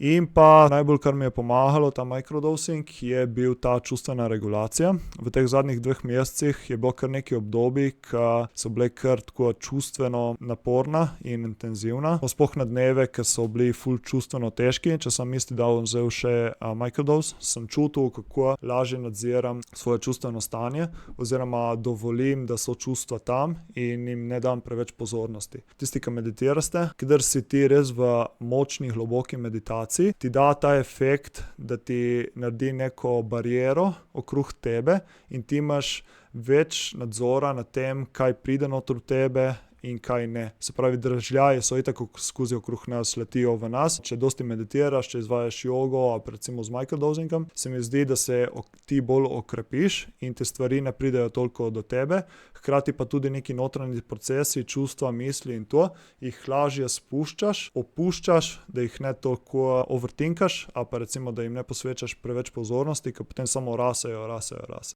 In pa najbolj, kar mi je pomagalo, ta microdosing, je bil ta čustvena regulacija. V teh zadnjih 2 mesecih je bilo kar nekaj obdobij, ke so bile kar tako čustveno naporna in intenzivna. Sploh na dneve, ke so bili ful čustveno težki. Če sem isti dan vzel še microdose, sem čutil, kako lažje nadziram svoje čustveno stanje oziroma dovolim, da so čustva tam in jim ne dam preveč pozornosti. Tisti, ke meditirate, kadar si ti res v močni, globoki meditaciji, ti da ta efekt, da ti naredi neko bariero okrog tebe in ti imaš več nadzora nad tem, kaj pride noter v tebe in kaj ne. Se pravi, dražljaji so itak skozi okrog nas, letijo v nas. Če dosti meditiraš, če izvajaš jogo ali pa recimo z microdosingom, se mi zdi, da se ti bolj okrepiš in te stvari ne pridejo toliko do tebe. Hkrati pa tudi neki notranji procesi, čustva, misli in to, jih lažje spuščaš, opuščaš, da jih ne toliko overthinkaš ali pa recimo, da jim ne posvečaš preveč pozornosti, ke potem samo rasejo.